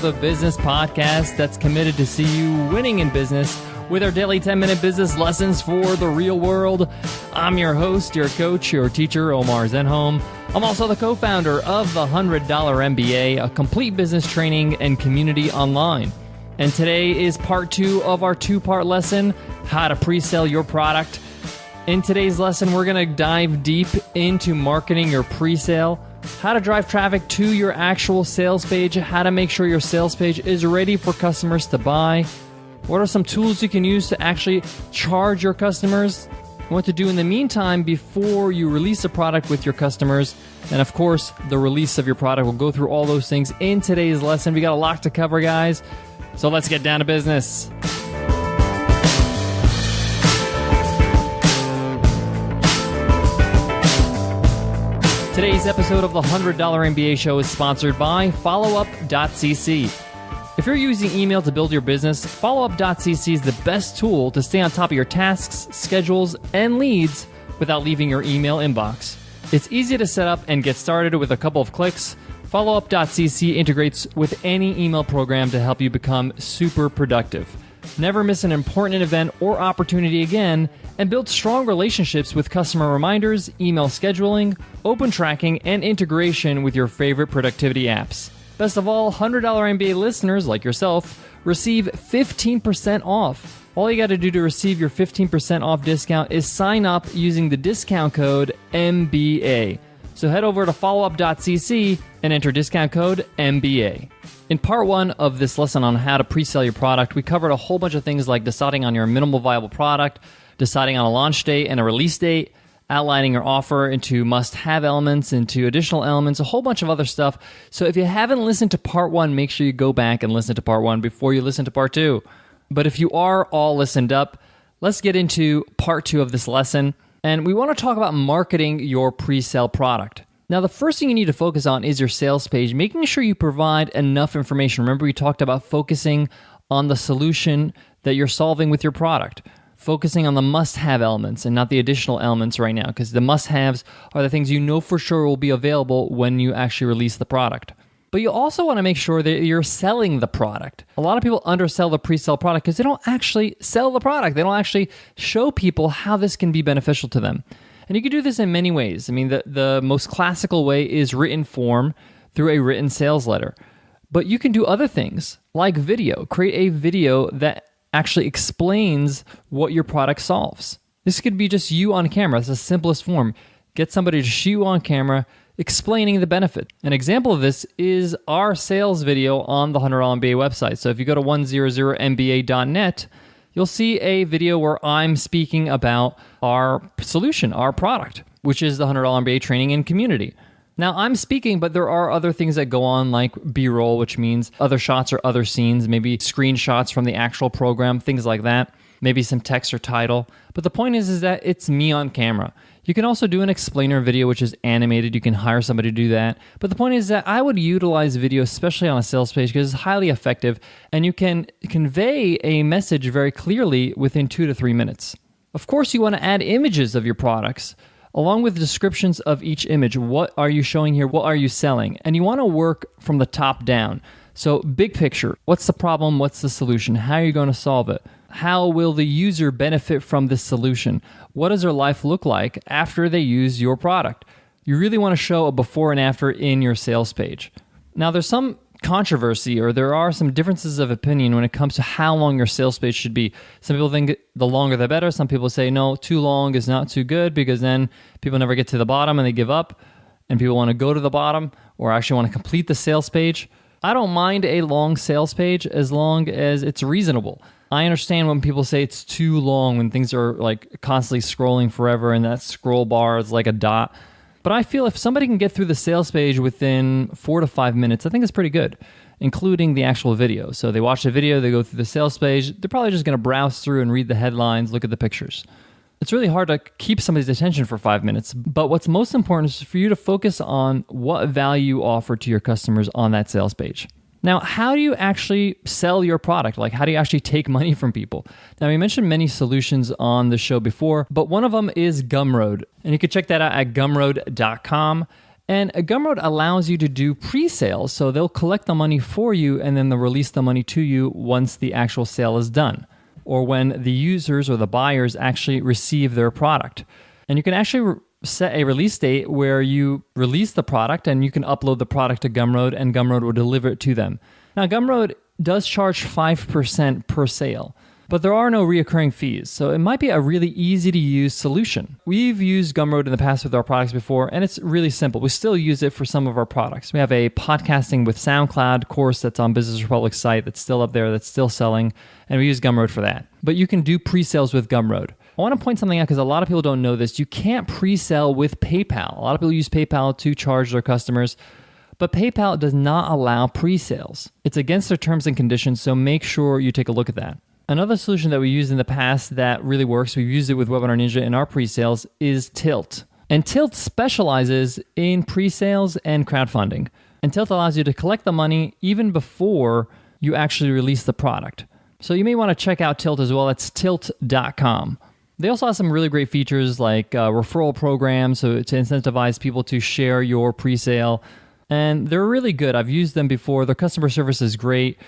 the business podcast that's committed to see you winning in business with our daily 10-minute business lessons for the real world. I'm your host, your coach, your teacher, Omar Zenhom. I'm also the co-founder of the $100 MBA, a complete business training and community online. And today is part 2 of our 2-part lesson, how to pre-sell your product. In today's lesson, we're going to dive deep into marketing your pre-sale, how to drive traffic to your actual sales page, how to make sure your sales page is ready for customers to buy, what are some tools you can use to actually charge your customers, what to do in the meantime before you release a product with your customers, and of course, the release of your product. We'll go through all those things in today's lesson. We got a lot to cover, guys, so let's get down to business. Today's episode of the $100 MBA Show is sponsored by followup.cc. If you're using email to build your business, followup.cc is the best tool to stay on top of your tasks, schedules, and leads without leaving your email inbox. It's easy to set up and get started with a couple of clicks. Followup.cc integrates with any email program to help you become super productive. Never miss an important event or opportunity again, and build strong relationships with customer reminders, email scheduling, open tracking, and integration with your favorite productivity apps. Best of all, $100 MBA listeners like yourself receive 15% off. All you got to do to receive your 15% off discount is sign up using the discount code MBA. So head over to followup.cc and enter discount code MBA. In part 1 of this lesson on how to pre-sell your product, we covered a whole bunch of things like deciding on your minimal viable product, deciding on a launch date and a release date, outlining your offer into must-have elements, into additional elements, a whole bunch of other stuff. So if you haven't listened to part 1, make sure you go back and listen to part 1 before you listen to part 2. But if you are all listened up, let's get into part 2 of this lesson. And we want to talk about marketing your pre-sale product. Now, the first thing you need to focus on is your sales page, making sure you provide enough information. Remember, we talked about focusing on the solution that you're solving with your product. Focusing on the must-have elements and not the additional elements right now, because the must-haves are the things you know for sure will be available when you actually release the product. But you also want to make sure that you're selling the product. A lot of people undersell the pre-sale product because they don't actually sell the product. They don't actually show people how this can be beneficial to them. And you can do this in many ways. I mean, the most classical way is written form through a written sales letter. But you can do other things like video. Create a video that actually explains what your product solves. This could be just you on camera. It's the simplest form. Get somebody to shoot you on camera explaining the benefit. An example of this is our sales video on the $100 MBA website. So if you go to 100mba.net, you'll see a video where I'm speaking about our solution, our product, which is the $100 MBA Training and Community. Now, I'm speaking, but there are other things that go on like B-roll, which means other shots or other scenes, maybe screenshots from the actual program, things like that, maybe some text or title. But the point is that it's me on camera. You can also do an explainer video, which is animated. You can hire somebody to do that. But the point is that I would utilize video, especially on a sales page, because it's highly effective, and you can convey a message very clearly within 2 to 3 minutes. Of course, you want to add images of your products, along with descriptions of each image. What are you showing here? What are you selling? And you want to work from the top down. So big picture, what's the problem? What's the solution? How are you going to solve it? How will the user benefit from this solution? What does their life look like after they use your product? You really want to show a before and after in your sales page. Now, there's some controversy, or there are some differences of opinion when it comes to how long your sales page should be. Some people think the longer the better. Some people say, no, too long is not too good, because then people never get to the bottom and they give up, and people want to go to the bottom or actually want to complete the sales page. I don't mind a long sales page as long as it's reasonable. I understand when people say it's too long, when things are like constantly scrolling forever and that scroll bar is like a dot. But I feel if somebody can get through the sales page within 4 to 5 minutes, I think it's pretty good, including the actual video. So they watch the video, they go through the sales page, they're probably just going to browse through and read the headlines, look at the pictures. It's really hard to keep somebody's attention for 5 minutes, but what's most important is for you to focus on what value you offer to your customers on that sales page. Now, how do you actually sell your product? Like, how do you actually take money from people? Now, we mentioned many solutions on the show before, but one of them is Gumroad. And you can check that out at gumroad.com. And Gumroad allows you to do pre-sales, so they'll collect the money for you and then they'll release the money to you once the actual sale is done, or when the users or the buyers actually receive their product. And you can actually set a release date where you release the product and you can upload the product to Gumroad and Gumroad will deliver it to them. Now, Gumroad does charge 5% per sale, but there are no reoccurring fees, so it might be a really easy to use solution. We've used Gumroad in the past with our products before, and it's really simple. We still use it for some of our products. We have a podcasting with SoundCloud course that's on Business Republic's site that's still up there, that's still selling, and we use Gumroad for that. But you can do pre-sales with Gumroad. I want to point something out because a lot of people don't know this. You can't pre-sell with PayPal. A lot of people use PayPal to charge their customers, but PayPal does not allow pre-sales. It's against their terms and conditions, so make sure you take a look at that. Another solution that we used in the past that really works, we've used it with Webinar Ninja in our pre-sales, is Tilt. And Tilt specializes in pre-sales and crowdfunding. And Tilt allows you to collect the money even before you actually release the product. So you may want to check out Tilt as well. It's tilt.com. They also have some really great features like referral programs, so to incentivize people to share your pre-sale. And they're really good. I've used them before. Their customer service is great.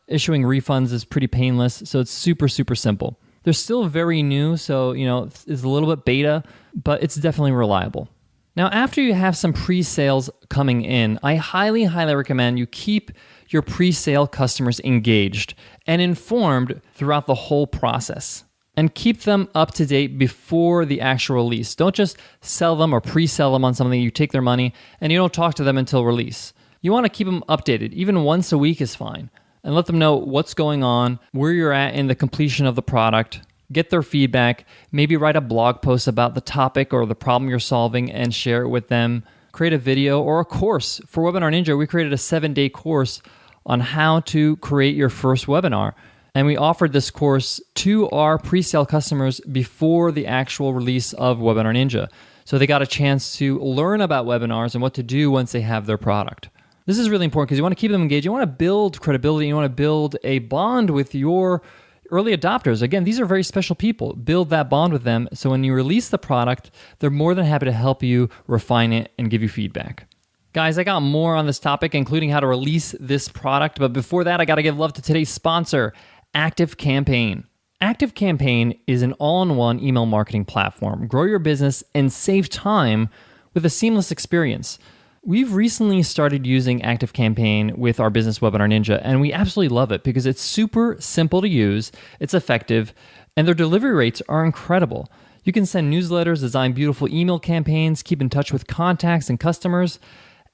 Issuing refunds is pretty painless, so it's super, super simple. They're still very new, so it's a little bit beta, but it's definitely reliable. Now, after you have some pre-sales coming in, I highly, highly recommend you keep your pre-sale customers engaged and informed throughout the whole process. And keep them up to date before the actual release. Don't just sell them or pre-sell them on something. You take their money and you don't talk to them until release. You want to keep them updated. Even once a week is fine. And let them know what's going on, where you're at in the completion of the product. Get their feedback. Maybe write a blog post about the topic or the problem you're solving and share it with them. Create a video or a course. For Webinar Ninja, we created a 7-day course on how to create your first webinar. And we offered this course to our pre-sale customers before the actual release of Webinar Ninja. So they got a chance to learn about webinars and what to do once they have their product. This is really important because you want to keep them engaged. You want to build credibility. You want to build a bond with your early adopters. Again, these are very special people. Build that bond with them. So when you release the product, they're more than happy to help you refine it and give you feedback. Guys, I got more on this topic, including how to release this product. But before that, I got to give love to today's sponsor, ActiveCampaign. ActiveCampaign is an all-in-one email marketing platform. Grow your business and save time with a seamless experience. We've recently started using ActiveCampaign with our business Webinar Ninja, and we absolutely love it because it's super simple to use, it's effective, and their delivery rates are incredible. You can send newsletters, design beautiful email campaigns, keep in touch with contacts and customers,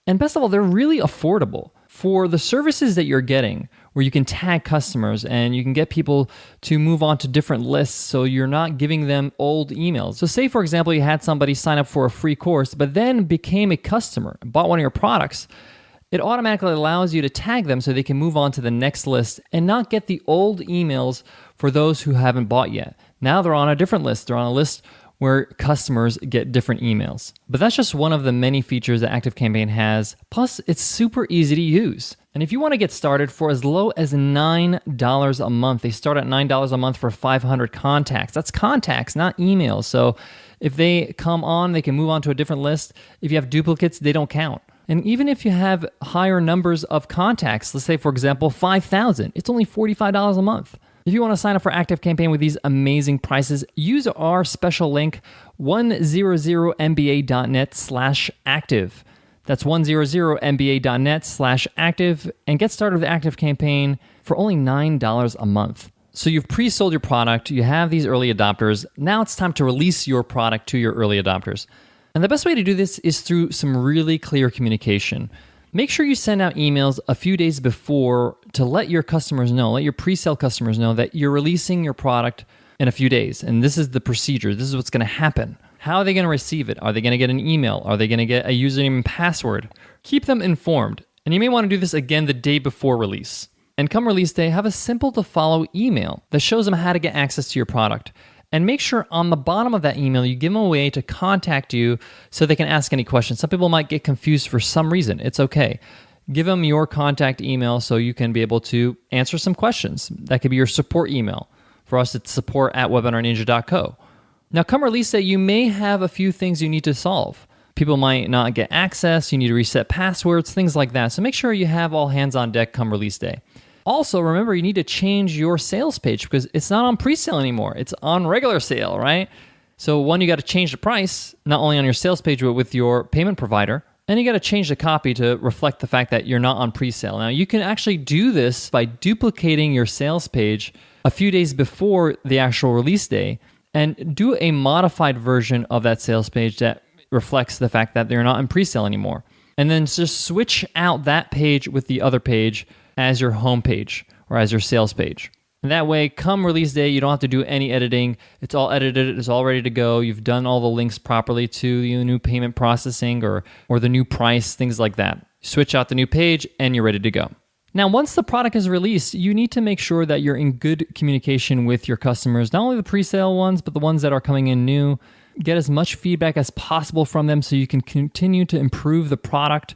and best of all, they're really affordable. For the services that you're getting, where you can tag customers and you can get people to move on to different lists so you're not giving them old emails. So say, for example, you had somebody sign up for a free course, but then became a customer, bought one of your products. It automatically allows you to tag them so they can move on to the next list and not get the old emails for those who haven't bought yet. Now they're on a different list. They're on a list where customers get different emails. But that's just one of the many features that ActiveCampaign has. Plus, it's super easy to use. And if you want to get started for as low as $9 a month, they start at $9 a month for 500 contacts. That's contacts, not emails. So if they come on, they can move on to a different list. If you have duplicates, they don't count. And even if you have higher numbers of contacts, let's say, for example, 5,000, it's only $45 a month. If you want to sign up for ActiveCampaign with these amazing prices, use our special link, 100mba.net/active. That's 100mba.net/active, and get started with ActiveCampaign for only $9 a month. So you've pre-sold your product, you have these early adopters, now it's time to release your product to your early adopters. And the best way to do this is through some really clear communication. Make sure you send out emails a few days before to let your customers know, let your pre-sale customers know that you're releasing your product in a few days. And this is the procedure. This is what's going to happen. How are they going to receive it? Are they going to get an email? Are they going to get a username and password? Keep them informed. And you may want to do this again the day before release. And come release day, have a simple to follow email that shows them how to get access to your product. And make sure on the bottom of that email, you give them a way to contact you so they can ask any questions. Some people might get confused for some reason. It's okay. Give them your contact email so you can be able to answer some questions. That could be your support email. For us, it's support@webinarninja.co. Now, come release day, you may have a few things you need to solve. People might not get access. You need to reset passwords, things like that. So make sure you have all hands on deck come release day. Also, remember, you need to change your sales page because it's not on pre-sale anymore. It's on regular sale, right? So one, you got to change the price, not only on your sales page, but with your payment provider. And you got to change the copy to reflect the fact that you're not on pre-sale. Now, you can actually do this by duplicating your sales page a few days before the actual release day and do a modified version of that sales page that reflects the fact that they're not in pre-sale anymore. And then just switch out that page with the other page as your home page or as your sales page. And that way, come release day, you don't have to do any editing. It's all edited. It's all ready to go. You've done all the links properly to the new payment processing or the new price, things like that. Switch out the new page and you're ready to go. Now, once the product is released, you need to make sure that you're in good communication with your customers, not only the pre-sale ones, but the ones that are coming in new. Get as much feedback as possible from them so you can continue to improve the product.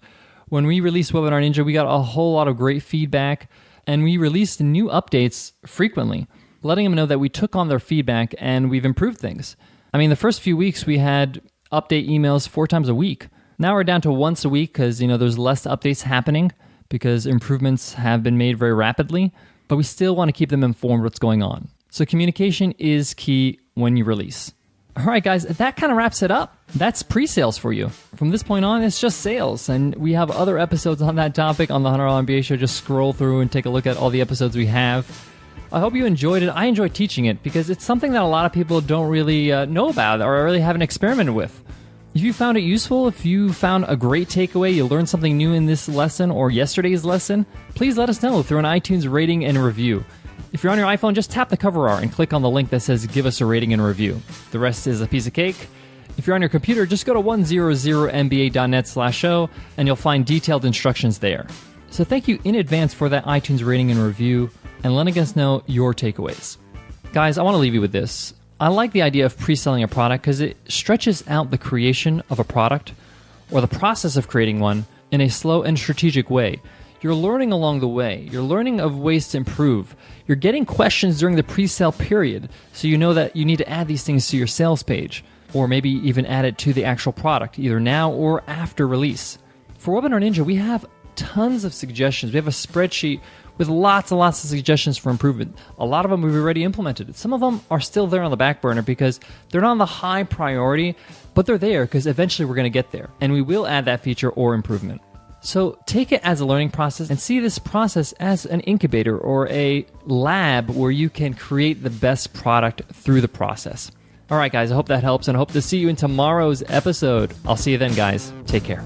When we released Webinar Ninja, we got a whole lot of great feedback. And we released new updates frequently, letting them know that we took on their feedback and we've improved things. I mean, the first few weeks we had update emails 4 times a week. Now we're down to once a week because, there's less updates happening because improvements have been made very rapidly, but we still want to keep them informed what's going on. So communication is key when you release. All right, guys, that kind of wraps it up. That's pre-sales for you. From this point on, it's just sales. And we have other episodes on that topic on the $100 MBA show. Just scroll through and take a look at all the episodes we have. I hope you enjoyed it. I enjoy teaching it because it's something that a lot of people don't really know about or really haven't experimented with. If you found it useful, if you found a great takeaway, you learned something new in this lesson or yesterday's lesson, please let us know through an iTunes rating and review. If you're on your iPhone, just tap the cover art and click on the link that says give us a rating and review. The rest is a piece of cake. If you're on your computer, just go to 100mba.net/show and you'll find detailed instructions there. So thank you in advance for that iTunes rating and review and letting us know your takeaways. Guys, I want to leave you with this. I like the idea of pre-selling a product because it stretches out the creation of a product or the process of creating one in a slow and strategic way. You're learning along the way. You're learning of ways to improve. You're getting questions during the pre-sale period, so you know that you need to add these things to your sales page, or maybe even add it to the actual product, either now or after release. For Webinar Ninja, we have tons of suggestions. We have a spreadsheet with lots and lots of suggestions for improvement. A lot of them we've already implemented. Some of them are still there on the back burner because they're not on the high priority, but they're there because eventually we're going to get there, and we will add that feature or improvement. So take it as a learning process and see this process as an incubator or a lab where you can create the best product through the process. All right, guys, I hope that helps, and I hope to see you in tomorrow's episode. I'll see you then, guys. Take care.